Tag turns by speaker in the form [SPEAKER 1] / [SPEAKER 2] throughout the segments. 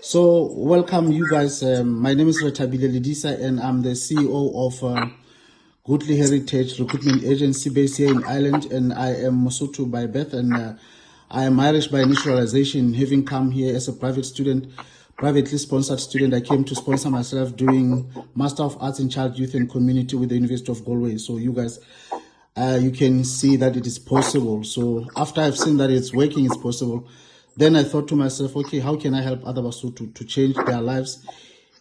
[SPEAKER 1] So, welcome you guys. My name is Retabile Lidisa, and I'm the CEO of Goodly Heritage Recruitment Agency based here in Ireland. And I am Mosotho by birth, and I am Irish by naturalization. Having come here as a private student, privately sponsored student, I came to sponsor myself doing Master of Arts in Child, Youth, and Community with the University of Galway. So, you guys, you can see that it is possible. So after I've seen that it's working, it's possible, then I thought to myself, okay, how can I help other Basotho to change their lives?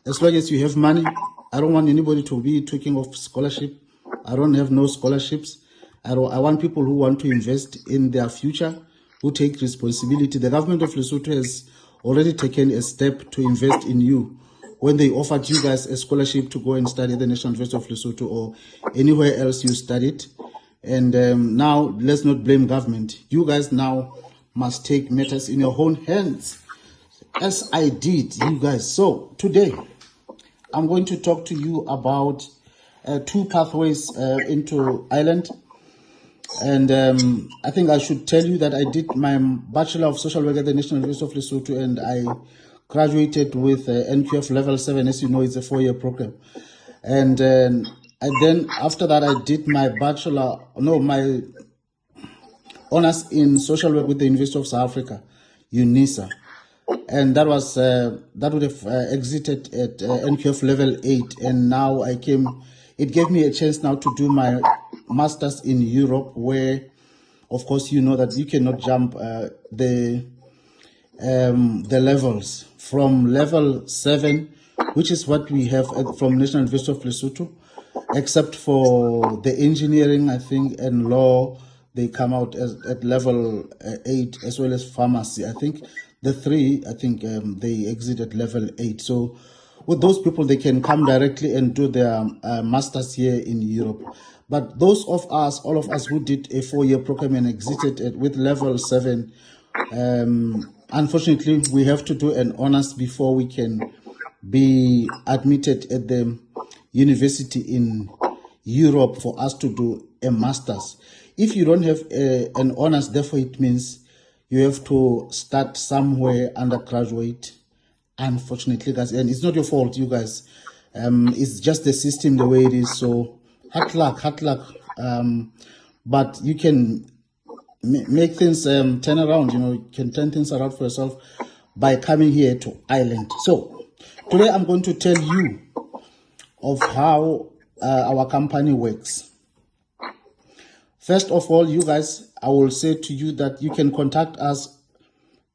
[SPEAKER 1] As long as you have money, I don't want anybody to be talking of scholarship. I don't have no scholarships. I want people who want to invest in their future, who take responsibility. The government of Lesotho has already taken a step to invest in you when they offered you guys a scholarship to go and study at the National University of Lesotho or anywhere else you studied. And now let's not blame government. You guys now must take matters in your own hands, as I did, you guys. So today, I'm going to talk to you about two pathways into Ireland. And I think I should tell you that I did my Bachelor of Social Work at the National University of Lesotho, and I graduated with NQF Level 7. As you know, it's a 4-year program. And then after that, I did my my honors in social work with the University of South Africa, UNISA. And that was that would have exited at NQF level 8, and now it gave me a chance now to do my masters in Europe, where of course you know that you cannot jump the levels from level 7, which is what we have from National University of Lesotho, except for the engineering, I think, and law. They come out at level 8, as well as pharmacy. I think the 3, they exit at level 8. So with those people, they can come directly and do their masters here in Europe. But those of us, all of us who did a 4-year program and exited with level 7, unfortunately, we have to do an honors before we can be admitted at the university in Europe for us to do a master's. If you don't have an honors, therefore it means you have to start somewhere undergraduate, unfortunately, guys. And it's not your fault, you guys. It's just the system the way it is. So hard luck. But you can make things turn around. You can turn things around for yourself by coming here to Ireland. So today I'm going to tell you of how our company works. First of all, you guys, I will say to you that you can contact us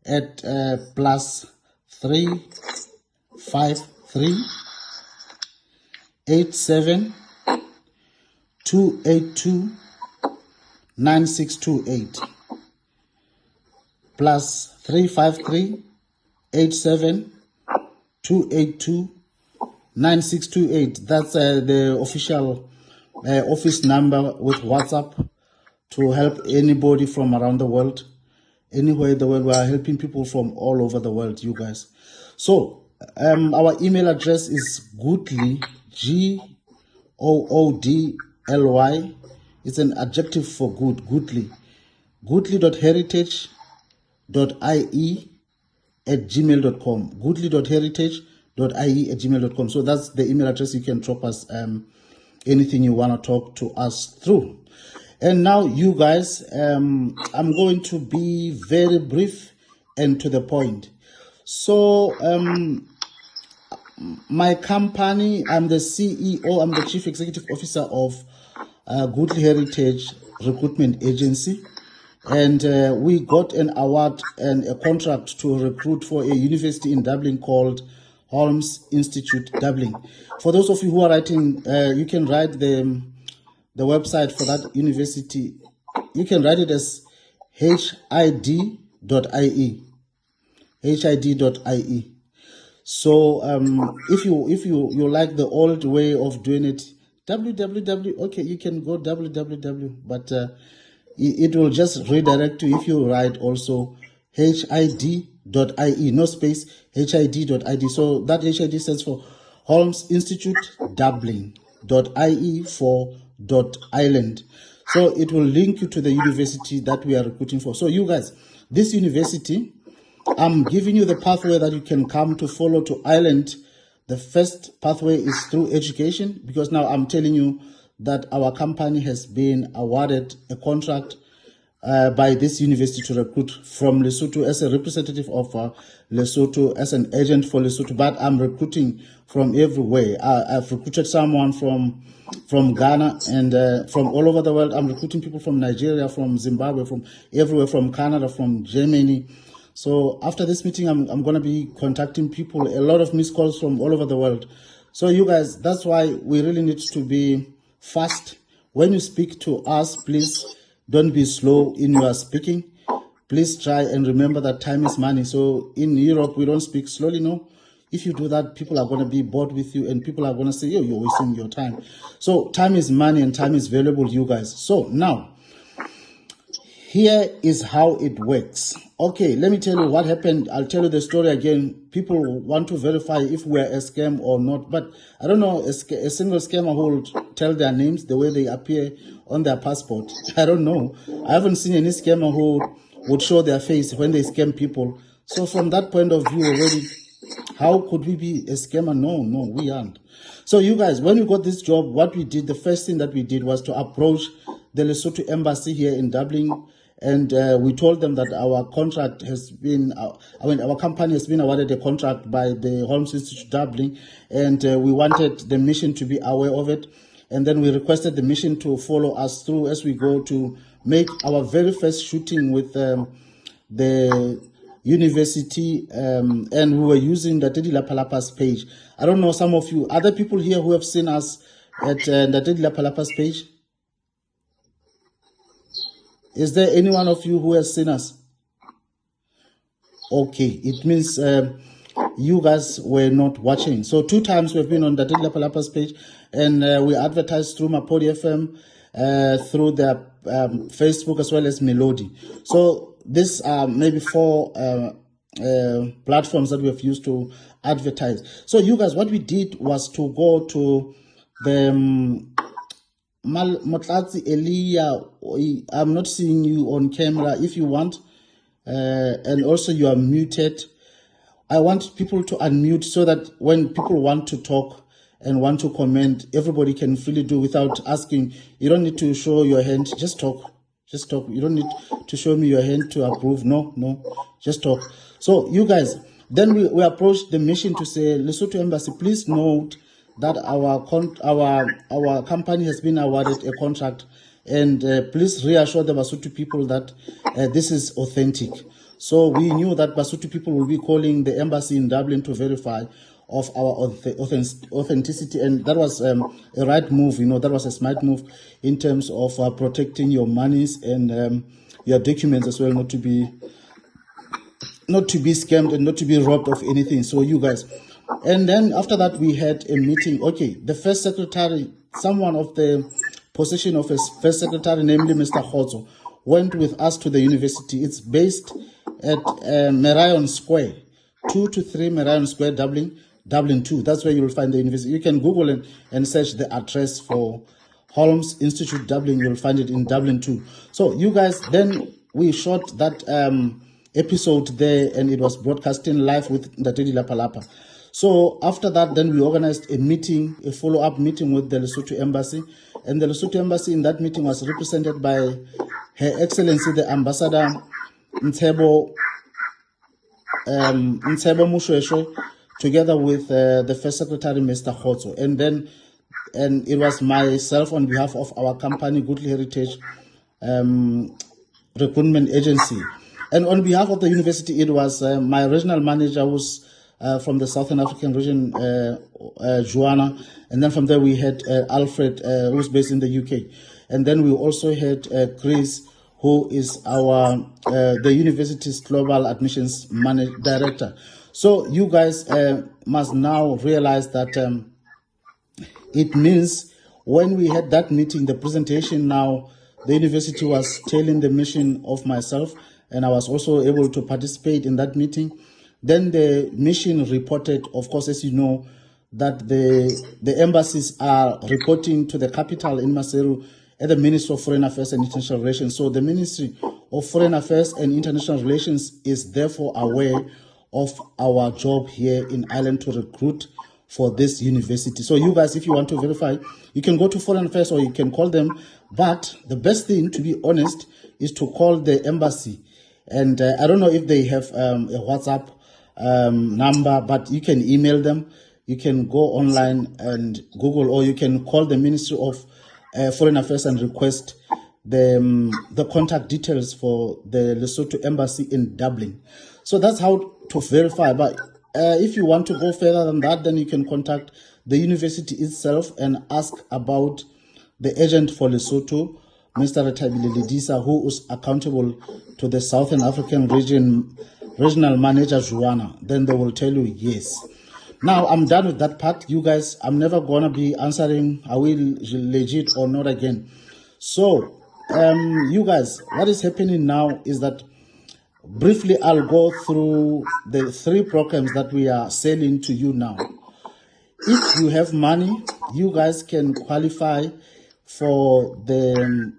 [SPEAKER 1] at +353 87 282 9628 +353 87 282 9628. That's the official office number with WhatsApp to help anybody from around the world, anywhere in the world. We are helping people from all over the world, you guys. So our email address is Goodly, GOODLY. It's an adjective for good, Goodly. Goodly.heritage.ie@gmail.com. Goodly.heritage.ie@gmail.com. So that's the email address. You can drop us anything you want to talk to us through. And now, you guys, I'm going to be very brief and to the point. So my company, I'm the CEO, I'm the Chief Executive Officer of Goodly Heritage Recruitment Agency. And we got an award and a contract to recruit for a university in Dublin called Holmes Institute Dublin. For those of you who are writing, you can write the website for that university. You can write it as HID.ie. HID.ie. So if you like the old way of doing it, www, okay, you can go www, but it will just redirect you if you write also HID.ie, no space, HID.id. So that HID stands for Holmes Institute Dublin.ie for .Ireland. So it will link you to the university that we are recruiting for. So you guys, this university I'm giving you the pathway that you can come to follow to Ireland. The first pathway is through education, because now I'm telling you that our company has been awarded a contract by this university to recruit from Lesotho as a representative of Lesotho, as an agent for Lesotho. But I'm recruiting from everywhere. I've recruited someone from Ghana and from all over the world. I'm recruiting people from Nigeria, from Zimbabwe, from everywhere, from Canada, from Germany. So after this meeting, I'm going to be contacting people, a lot of missed calls from all over the world. So you guys, that's why we really need to be fast. When you speak to us, please don't be slow in your speaking. Please try and remember that time is money. So in Europe, we don't speak slowly, no. If you do that, people are going to be bored with you and people are going to say, yo, you're wasting your time. So time is money and time is valuable, you guys. So now, here is how it works. Okay, let me tell you what happened. I'll tell you the story again. People want to verify if we're a scam or not. But I don't know a single scammer who will tell their names the way they appear on their passport. I don't know. I haven't seen any scammer who would show their face when they scam people. So from that point of view already, how could we be a scammer? No, we aren't. So you guys, when we got this job, what we did, the first thing that we did was to approach the Lesotho embassy here in Dublin. And we told them that our contract has been, our company has been awarded a contract by the Holmes Institute Dublin, and we wanted the mission to be aware of it. And then we requested the mission to follow us through as we go to make our very first shooting with the university, and we were using Ndadedi Lapalapa's page. I don't know, some of you, other people here who have seen us at Ndadedi Lapalapa's page? Is there any one of you who has seen us? Okay, it means you guys were not watching. So 2 times we've been on Ndadedi Lapalapa's page, and we advertised through Mapodi FM, through their Facebook as well as Melody. So these are maybe 4 platforms that we have used to advertise. So you guys, what we did was to go to the Motlatsi Elia. I'm not seeing you on camera. If you want, and also you are muted, I want people to unmute so that when people want to talk and want to comment, everybody can freely do without asking. You don't need to show your hand. Just talk. Just talk. You don't need to show me your hand to approve. No. Just talk. So you guys, then we approached the mission to say, Lesotho Embassy, please note that our company has been awarded a contract, and please reassure the Basotho people that this is authentic. So we knew that Basotho people will be calling the embassy in Dublin to verify of our authenticity, and that was a right move. That was a smart move in terms of protecting your monies and your documents as well, not to be scammed and not to be robbed of anything. So you guys. And then after that, we had a meeting. Okay, the first secretary, someone of the position of a first secretary, namely Mr. Khotso, went with us to the university. It's based at Merion Square, 2 to 3 Merion Square, Dublin 2. That's where you'll find the university. You can Google and search the address for Holmes Institute Dublin. You'll find it in Dublin 2. So you guys, then we shot that episode there, and it was broadcasting live with Ndadedi Lapalapa. So after that, then we organized a meeting, a follow-up meeting with the Lesotho Embassy. And the Lesotho Embassy in that meeting was represented by Her Excellency, the Ambassador Ntshebo Mushweshwe, together with the First Secretary, Mr. Khotso. And it was myself on behalf of our company, Goodly Heritage Recruitment Agency. And on behalf of the university, it was my regional manager, who's from the Southern African region, Joanna, and then from there we had Alfred, who's based in the UK, and then we also had Chris, who is the university's global admissions director. So you guys must now realize that it means when we had that meeting, the presentation, now the university was telling the mission of myself, and I was also able to participate in that meeting. Then the mission reported, of course, as you know, that the embassies are reporting to the capital in Maseru at the Ministry of Foreign Affairs and International Relations. So the Ministry of Foreign Affairs and International Relations is therefore aware of our job here in Ireland to recruit for this university. So you guys, if you want to verify, you can go to Foreign Affairs or you can call them. But the best thing, to be honest, is to call the embassy. And I don't know if they have a WhatsApp number, but you can email them. You can go online and Google, or you can call the Ministry of Foreign Affairs and request the contact details for the Lesotho Embassy in Dublin. So that's how to verify. But if you want to go further than that, then you can contact the university itself and ask about the agent for Lesotho, Mr. Rethabile Ledisa, who is accountable to the Southern African regional manager, Joanna. Then they will tell you yes. Now, I'm done with that part. You guys, I'm never going to be answering, are we legit or not again. So, you guys, what is happening now is that briefly I'll go through the 3 programs that we are selling to you now. If you have money, you guys can qualify for the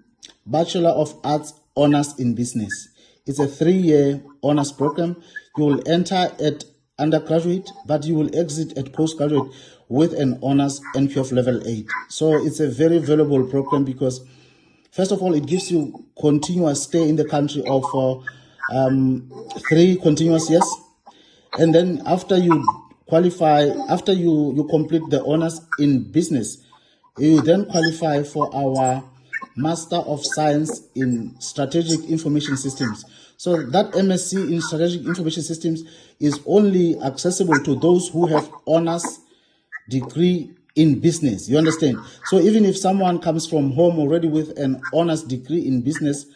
[SPEAKER 1] Bachelor of Arts Honors in Business. It's a 3-year honors program. You will enter at undergraduate, but you will exit at postgraduate with an honors NQF level 8. So it's a very valuable program because, first of all, it gives you continuous stay in the country of 3 continuous years. And then after you qualify, after you complete the honors in business, you then qualify for our Master of Science in Strategic Information Systems. So that MSc in Strategic Information Systems is only accessible to those who have honors degree in business. You understand? So even if someone comes from home already with an honors degree in business,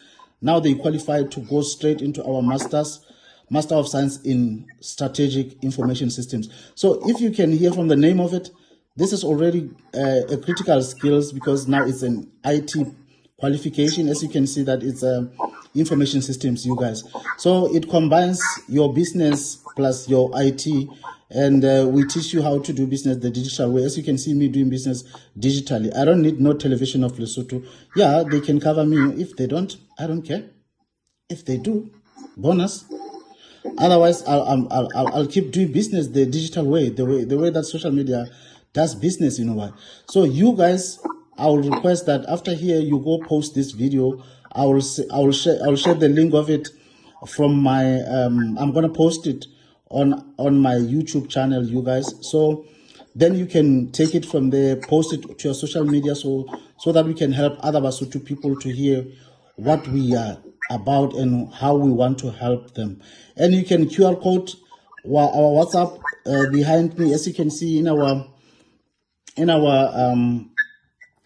[SPEAKER 1] now they qualify to go straight into our Master of Science in Strategic Information Systems. So if you can hear from the name of it, this is already a critical skills because now it's an IT qualification. As you can see that it's information systems, you guys. So it combines your business plus your IT, and we teach you how to do business the digital way. As you can see me doing business digitally. I don't need no television of Lesotho. Yeah, they can cover me. If they don't, I don't care. If they do, bonus. Otherwise, I'll keep doing business the digital way, the way that social media does business. You know why? So you guys, I will request that after here you go post this video. I will share the link of it from my I'm gonna post it on my YouTube channel, you guys. So then you can take it from there, post it to your social media, so that we can help other Basotho people to hear what we are about and how we want to help them. And you can QR code our WhatsApp behind me, as you can see in our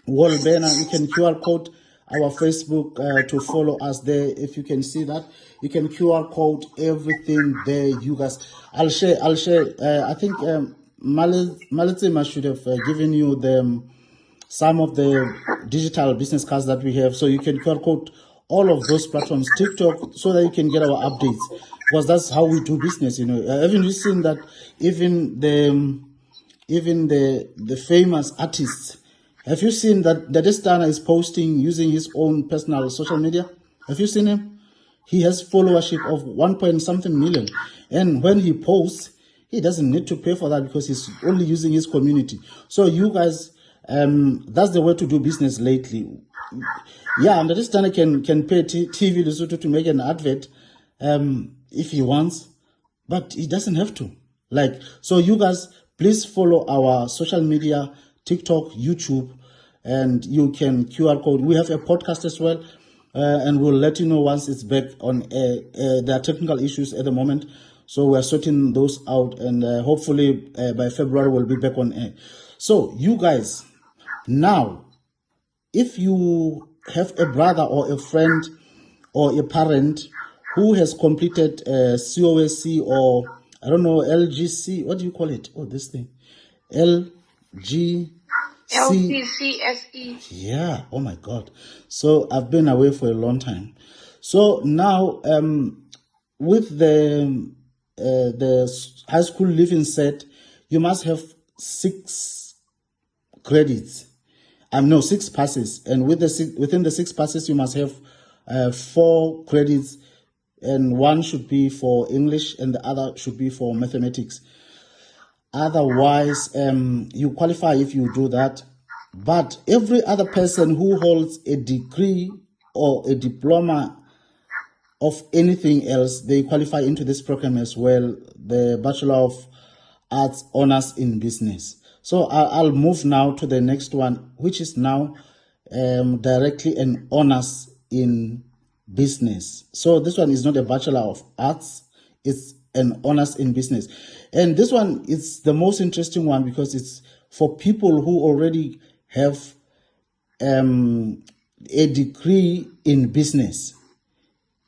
[SPEAKER 1] wall banner. You can QR code our Facebook to follow us there. If you can see that, you can QR code everything there, you guys. I'll share. I think Malitsima should have given you some of the digital business cards that we have, so you can QR code all of those platforms, TikTok, so that you can get our updates, because that's how we do business. You know, haven't you seen that even the famous artists? Have you seen that Dadestana is posting using his own personal social media? Have you seen him? He has followership of 1 point something million. And when he posts, he doesn't need to pay for that because he's only using his community. So you guys, that's the way to do business lately. Yeah, and Dadestana can pay TV Lesotho to make an advert if he wants, but he doesn't have to. Like, so you guys, please follow our social media, TikTok, YouTube, and you can QR code. We have a podcast as well, and we'll let you know once it's back on air. There are technical issues at the moment, so we're sorting those out, and hopefully by February we'll be back on air. So you guys, now, if you have a brother or a friend or a parent who has completed COSC or, I don't know, LGC, what do you call it? Oh, this thing. LCCSE. Yeah, oh my God. So I've been away for a long time. So now, with the high school living set, you must have 6 credits. No, 6 passes, and within the 6 passes you must have 4 credits, and one should be for English and the other should be for mathematics. Otherwise, you qualify if you do that. But every other person who holds a degree or a diploma of anything else, they qualify into this program as well, the Bachelor of Arts Honors in Business. So I'll move now to the next one, which is now directly an Honors in Business. So this one is not a Bachelor of Arts, it's an Honors in Business. And this one is the most interesting one because it's for people who already have a degree in business.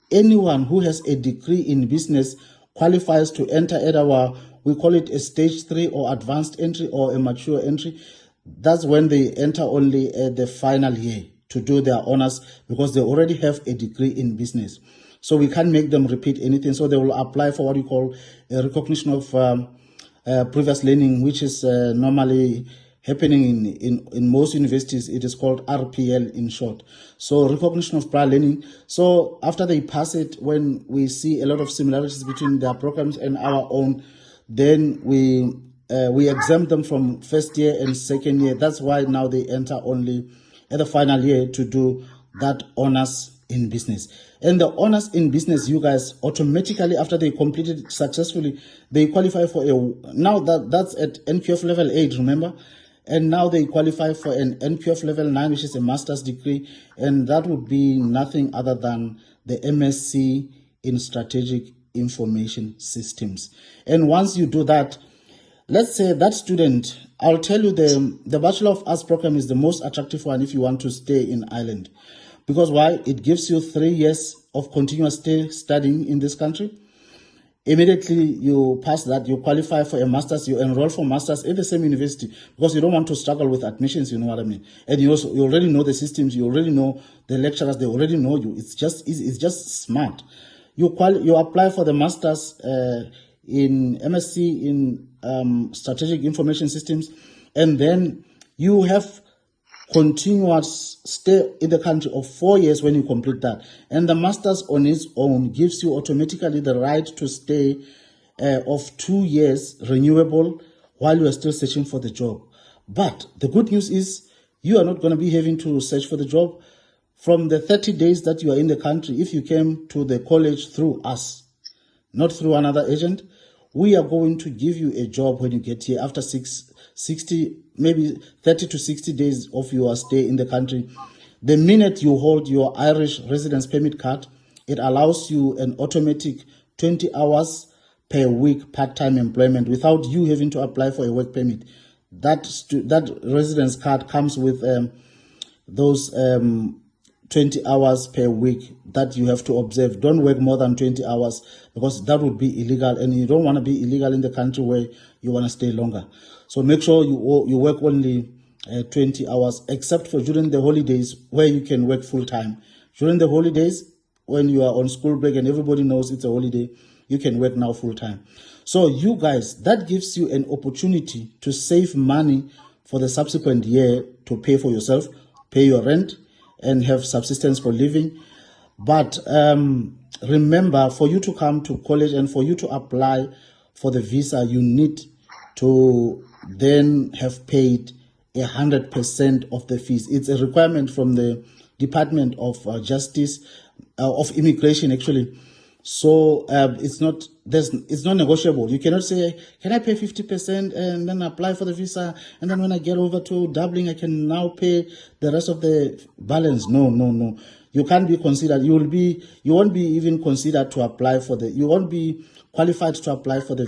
[SPEAKER 1] Anyone who has a degree in business qualifies to enter at our, we call it a stage 3 or advanced entry or a mature entry. That's when they enter only at the final year to do their honors because they already have a degree in business. So we can't make them repeat anything. So they will apply for what we call a recognition of previous learning, which is normally happening in most universities. It is called RPL in short. So recognition of prior learning. So after they pass it, when we see a lot of similarities between their programs and our own, then we exempt them from first year and second year. That's why now they enter only at the final year to do that honors in business. And the honors in business, you guys automatically, after they completed it successfully, they qualify for now that's at NQF level 8, remember? And now they qualify for an NQF level 9, which is a master's degree, and that would be nothing other than the MSc in Strategic Information Systems. And once you do that, let's say that student, I'll tell you the Bachelor of Arts program is the most attractive one if you want to stay in Ireland. Because why? It gives you 3 years of continuous studying in this country. Immediately you pass that, you qualify for a master's, you enroll for master's at the same university because you don't want to struggle with admissions, you know what I mean? And you already know the systems, you already know the lecturers, they already know you. It's just easy, it's just smart. You apply for the master's in MSc in Strategic Information Systems, and then you have continuous stay in the country of 4 years when you complete that. And the master's on its own gives you automatically the right to stay of 2 years renewable while you are still searching for the job. But the good news is you are not going to be having to search for the job. From the 30 days that you are in the country, if you came to the college through us, not through another agent, we are going to give you a job when you get here after 60, maybe 30 to 60 days of your stay in the country. The minute you hold your Irish residence permit card, it allows you an automatic 20 hours per week part-time employment without you having to apply for a work permit. That residence card comes with those 20 hours per week that you have to observe. Don't work more than 20 hours because that would be illegal, and you don't want to be illegal in the country where you want to stay longer. So make sure you work only 20 hours, except for during the holidays where you can work full time. During the holidays, when you are on school break and everybody knows it's a holiday, you can work now full time. So you guys, that gives you an opportunity to save money for the subsequent year to pay for yourself, pay your rent, and have subsistence for living. But remember, for you to come to college and for you to apply for the visa, you need to then have paid 100% of the fees. It's a requirement from the Department of Justice, of Immigration actually. So it's not negotiable. You cannot say, can I pay 50% and then apply for the visa, and then when I get over to Dublin I can now pay the rest of the balance. No. You can't be considered. You won't be even considered to apply for you won't be qualified to apply for the